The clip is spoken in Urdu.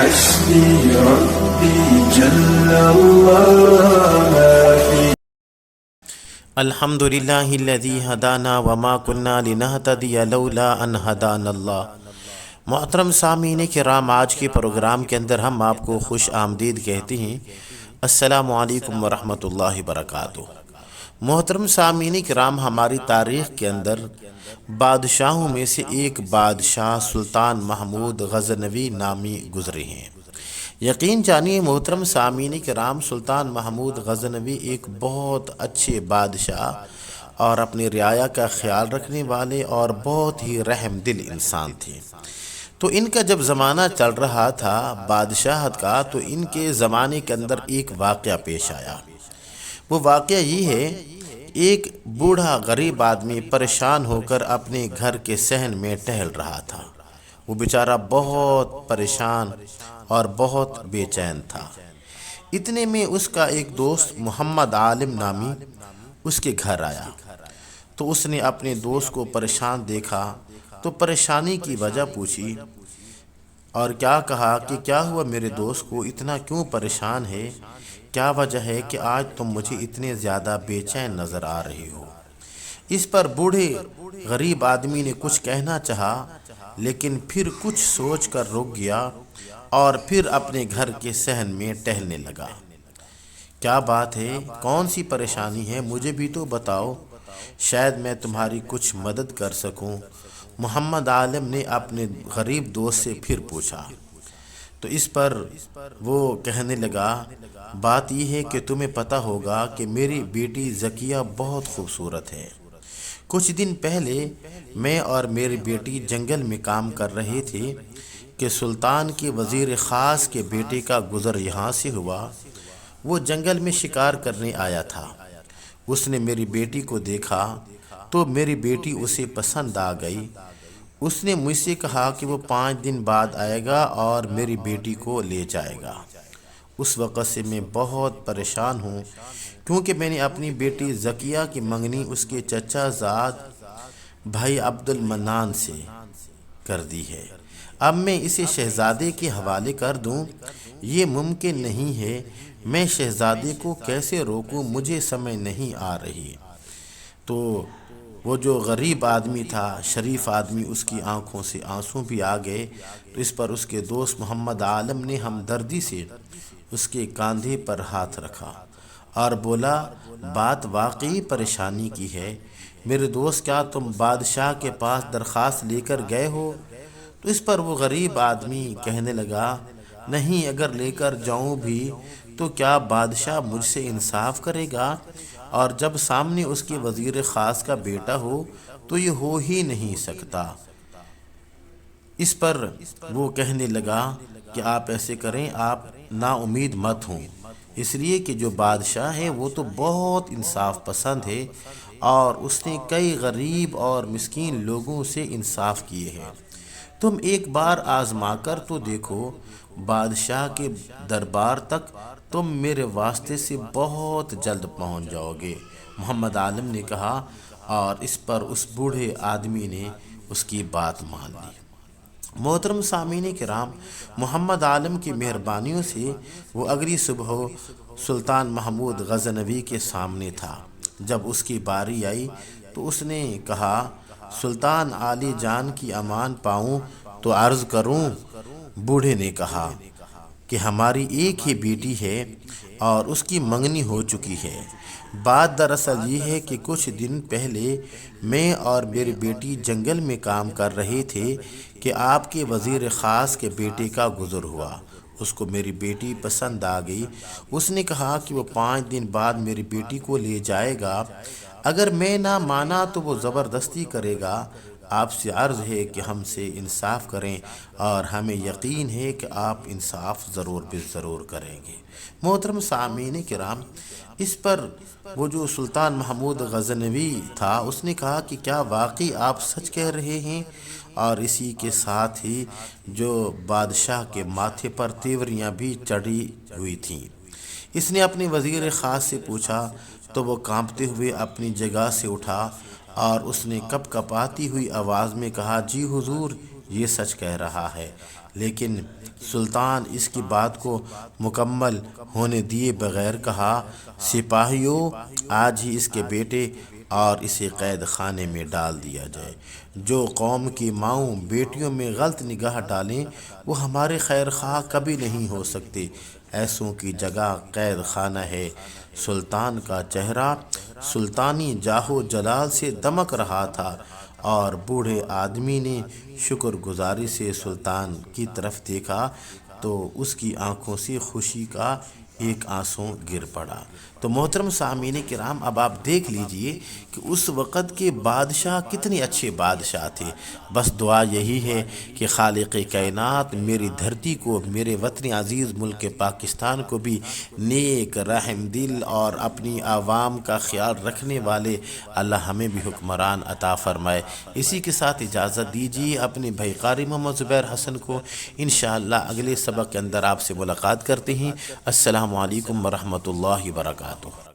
حسبي ربي جل الله في الحمد للہ الذی ہدانا وما كنا لنہتدی لولا ان ہدانا اللہ۔ محترم سامعین کرام، آج کے پروگرام کے اندر ہم آپ کو خوش آمدید کہتے ہیں۔ السلام علیکم ورحمۃ اللہ وبرکاتہ۔ محترم سامعین کرام، ہماری تاریخ کے اندر بادشاہوں میں سے ایک بادشاہ سلطان محمود غزنوی نامی گزرے ہیں۔ یقین جانیے محترم سامعین کرام، سلطان محمود غزنوی ایک بہت اچھے بادشاہ اور اپنی رعایا کا خیال رکھنے والے اور بہت ہی رحم دل انسان تھے۔ تو ان کا جب زمانہ چل رہا تھا بادشاہت کا، تو ان کے زمانے کے اندر ایک واقعہ پیش آیا۔ وہ واقعہ یہ ہے، ایک بوڑھا غریب آدمی پریشان ہو کر اپنے گھر کے صحن میں ٹہل رہا تھا۔ وہ بیچارہ بہت پریشان اور بہت بے چین تھا۔ اتنے میں اس کا ایک دوست محمد عالم نامی اس کے گھر آیا۔ تو اس نے اپنے دوست کو پریشان دیکھا تو پریشانی کی وجہ پوچھی اور کیا کہا کہ کیا ہوا میرے دوست کو، اتنا کیوں پریشان ہے؟ کیا وجہ ہے کہ آج تم مجھے اتنے زیادہ بے چین نظر آ رہے ہو؟ اس پر بوڑھے غریب آدمی نے کچھ کہنا چاہا، لیکن پھر کچھ سوچ کر رک گیا اور پھر اپنے گھر کے صحن میں ٹہلنے لگا۔ کیا بات ہے؟ کون سی پریشانی ہے؟ مجھے بھی تو بتاؤ، شاید میں تمہاری کچھ مدد کر سکوں۔ محمد عالم نے اپنے غریب دوست سے پھر پوچھا۔ تو اس پر وہ کہنے لگا، بات یہ ہے کہ تمہیں پتہ ہوگا کہ میری بیٹی ذکیہ بہت خوبصورت ہے۔ کچھ دن پہلے میں اور میری بیٹی جنگل میں کام کر رہے تھے کہ سلطان کے وزیر خاص کے بیٹے کا گزر یہاں سے ہوا۔ وہ جنگل میں شکار کرنے آیا تھا۔ اس نے میری بیٹی کو دیکھا تو میری بیٹی اسے پسند آ گئی۔ اس نے مجھ سے کہا کہ وہ 5 دن بعد آئے گا اور میری بیٹی کو لے جائے گا۔ اس وقت سے میں بہت پریشان ہوں، کیونکہ میں نے اپنی بیٹی ذکیہ کی منگنی اس کے چچا زاد بھائی عبد المنان سے کر دی ہے۔ اب میں اسے شہزادے کے حوالے کر دوں، یہ ممکن نہیں ہے۔ میں شہزادے کو کیسے روکوں؟ مجھے سمجھ نہیں آ رہی۔ تو وہ جو غریب آدمی تھا، شریف آدمی، اس کی آنکھوں سے آنسو بھی آ گئے۔ تو اس پر اس کے دوست محمد عالم نے ہمدردی سے اس کے کاندھے پر ہاتھ رکھا اور بولا، بات واقعی پریشانی کی ہے میرے دوست، کیا تم بادشاہ کے پاس درخواست لے کر گئے ہو؟ تو اس پر وہ غریب آدمی کہنے لگا، نہیں، اگر لے کر جاؤں بھی تو کیا بادشاہ مجھ سے انصاف کرے گا؟ اور جب سامنے اس کے وزیر خاص کا بیٹا ہو تو یہ ہو ہی نہیں سکتا۔ اس پر وہ کہنے لگا کہ آپ ایسے کریں، آپ نا امید مت ہوں، اس لیے کہ جو بادشاہ ہے وہ تو بہت انصاف پسند ہے اور اس نے کئی غریب اور مسکین لوگوں سے انصاف کیے ہیں۔ تم ایک بار آزما کر تو دیکھو، بادشاہ کے دربار تک تم میرے واسطے سے بہت جلد پہنچ جاؤ گے، محمد عالم نے کہا، اور اس پر اس بوڑھے آدمی نے اس کی بات مان لی۔ محترم سامعین کرام، محمد عالم کی مہربانیوں سے وہ اگلی صبح سلطان محمود غزنوی کے سامنے تھا۔ جب اس کی باری آئی تو اس نے کہا، سلطان عالی جان کی امان پاؤں تو عرض کروں؟ بوڑھے نے کہا کہ ہماری ایک ہی بیٹی ہے اور اس کی منگنی ہو چکی ہے۔ بات دراصل یہ ہے کہ کچھ دن پہلے میں اور میری بیٹی جنگل میں کام کر رہے تھے کہ آپ کے وزیر خاص کے بیٹے کا گزر ہوا۔ اس کو میری بیٹی پسند آ گئی۔ اس نے کہا کہ وہ 5 دن بعد میری بیٹی کو لے جائے گا۔ اگر میں نہ مانا تو وہ زبردستی کرے گا۔ آپ سے عرض ہے کہ ہم سے انصاف کریں اور ہمیں یقین ہے کہ آپ انصاف ضرور بے ضرور کریں گے۔ محترم سامعین کرام، اس پر وہ جو سلطان محمود غزنوی تھا اس نے کہا کہ کیا واقعی آپ سچ کہہ رہے ہیں؟ اور اسی کے ساتھ ہی جو بادشاہ کے ماتھے پر تیوریاں بھی چڑھی ہوئی تھیں۔ اس نے اپنے وزیر خاص سے پوچھا تو وہ کانپتے ہوئے اپنی جگہ سے اٹھا اور اس نے کپ کپاتی ہوئی آواز میں کہا، جی حضور، یہ سچ کہہ رہا ہے، لیکن سلطان اس کی بات کو مکمل ہونے دیے بغیر کہا، سپاہیوں آج ہی اس کے بیٹے اور اسے قید خانے میں ڈال دیا جائے۔ جو قوم کی ماؤں بیٹیوں میں غلط نگاہ ڈالیں وہ ہمارے خیر خواہ کبھی نہیں ہو سکتے، ایسوں کی جگہ قید خانہ ہے۔ سلطان کا چہرہ سلطانی جاہ و جلال سے دمک رہا تھا اور بوڑھے آدمی نے شکر گزاری سے سلطان کی طرف دیکھا تو اس کی آنکھوں سے خوشی کا ایک آنسو گر پڑا۔ تو محترم سامعین کرام، اب آپ دیکھ لیجئے کہ اس وقت کے بادشاہ کتنے اچھے بادشاہ تھے۔ بس دعا یہی ہے کہ خالق کائنات میری دھرتی کو، میرے وطن عزیز ملک پاکستان کو بھی نیک، رحم دل اور اپنی عوام کا خیال رکھنے والے اللہ ہمیں بھی حکمران عطا فرمائے۔ اسی کے ساتھ اجازت دیجیے اپنے بھائی قاری محمد زبیر حسن کو، انشاءاللہ اگلے سبق کے اندر آپ سے ملاقات کرتے ہیں۔ السلام علیکم ورحمۃ اللہ وبرکاتہ۔